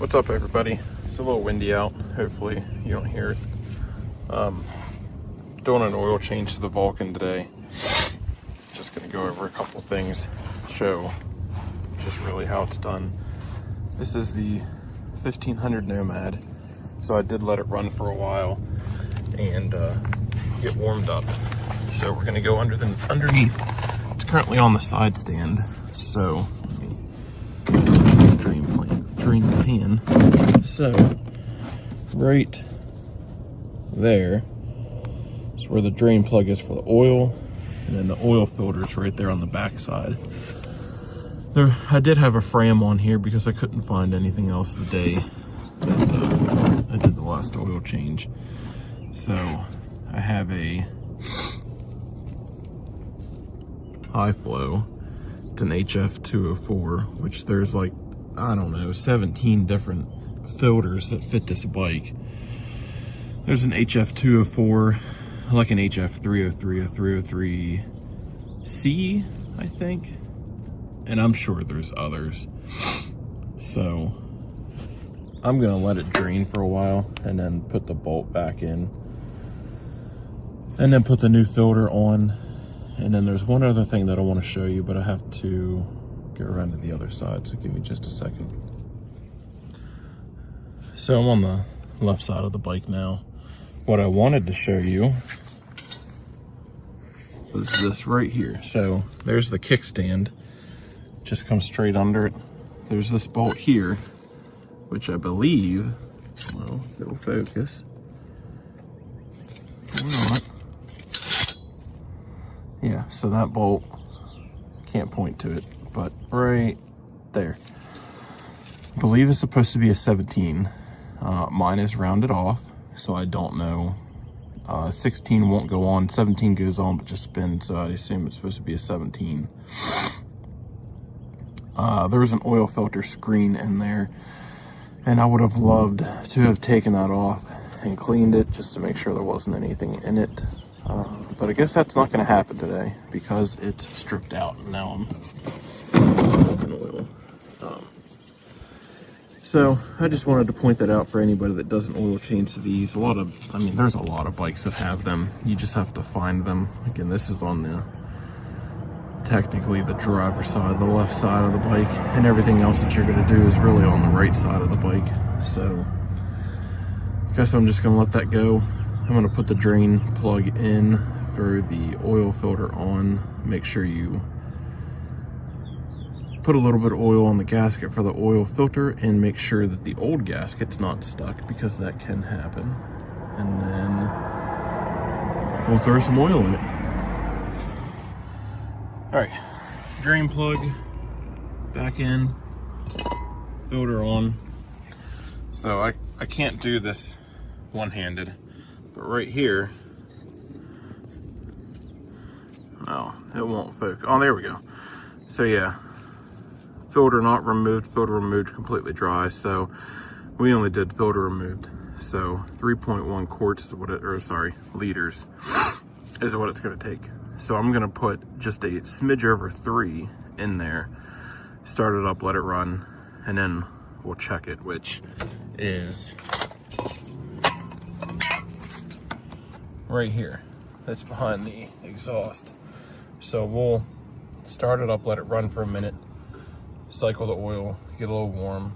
What's up, everybody? It's a little windy out. Hopefully you don't hear it. Doing an oil change to the Vulcan today. Just going to go over a couple things, show just really how it's done. This is the 1500 Nomad, so I did let it run for a while and get warmed up. So we're going to go underneath. It's currently on the side stand, so let me drain the pan. So right there is where the drain plug is for the oil, and then the oil filter is right there on the back side. I did have a frame on here because I couldn't find anything else the day that I did the last oil change. So I have a high flow. It's an HF204, which there's like, I don't know, 17 different filters that fit this bike. There's an HF204, like an HF303, a 303C, I think. And I'm sure there's others. So I'm gonna let it drain for a while and then put the bolt back in. And then put the new filter on. And then there's one other thing that I want to show you, but I have to get around to the other side, so give me just a second. So I'm on the left side of the bike now. What I wanted to show you was this right here. So there's the kickstand, just comes straight under it. There's this bolt here, which I believe, well, it'll focus or not. Yeah, so that bolt, can't point to it, but right there. I believe it's supposed to be a 17. Mine is rounded off, so I don't know. 16 won't go on, 17 goes on, but just spins, so I assume it's supposed to be a 17. There was an oil filter screen in there, and I would have loved to have taken that off and cleaned it just to make sure there wasn't anything in it. But I guess that's not going to happen today because it's stripped out. Now I'm in oil. So I just wanted to point that out for anybody that doesn't oil change to these. There's a lot of bikes that have them. You just have to find them. Again, this is on technically the driver's side, the left side of the bike, and everything else that you're going to do is really on the right side of the bike. So I guess I'm just going to let that go. I'm going to put the drain plug in for the oil filter on. Make sure you put a little bit of oil on the gasket for the oil filter and make sure that the old gasket's not stuck, because that can happen. And then we'll throw some oil in it. All right, drain plug back in, filter on. So I can't do this one-handed. But right here, oh, it won't focus. Oh, there we go. So yeah, filter not removed, filter removed completely dry. So we only did filter removed. So 3.1 quarts is what liters is what it's gonna take. So I'm gonna put just a smidge over 3 in there, start it up, let it run, and then we'll check it, which is right here. That's behind the exhaust. So we'll start it up, let it run for a minute, cycle the oil, get a little warm,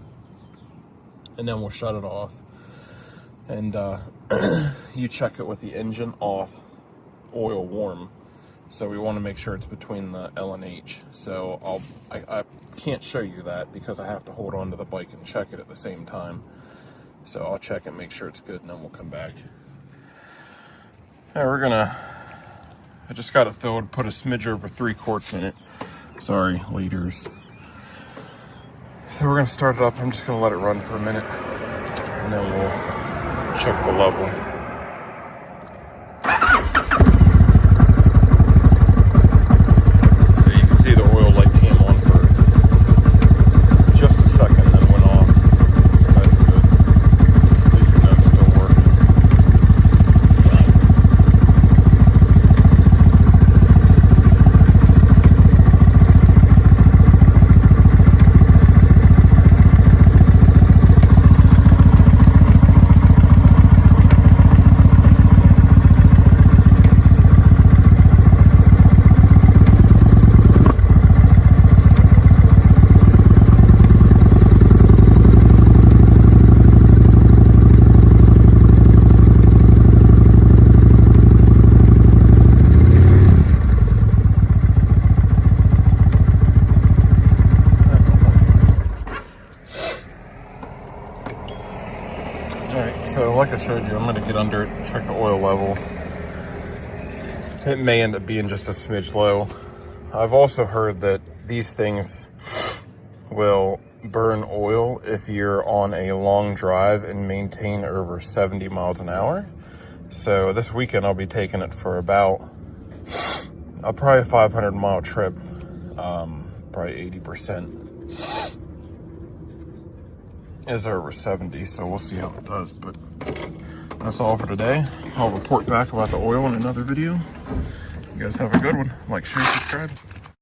and then we'll shut it off. And you check it with the engine off, oil warm. So we want to make sure it's between the L and H. So I can't show you that because I have to hold on to the bike and check it at the same time. So I'll check and make sure it's good, and then we'll come back. Yeah, I just got it filled, put a smidge over 3 quarts in it. Sorry, liters. So we're gonna start it up. I'm just gonna let it run for a minute, and then we'll check the level. So you can see the oil light came on for just a second, then went off. So that's good. At least we know it's still working. So like I showed you, I'm gonna get under it, check the oil level. It may end up being just a smidge low. I've also heard that these things will burn oil if you're on a long drive and maintain over 70 miles an hour. So this weekend I'll be taking it for about probably a 500-mile trip, probably 80% is over 70, so we'll see how it does. But that's all for today. I'll report back about the oil in another video. You guys have a good one. Like, share, subscribe.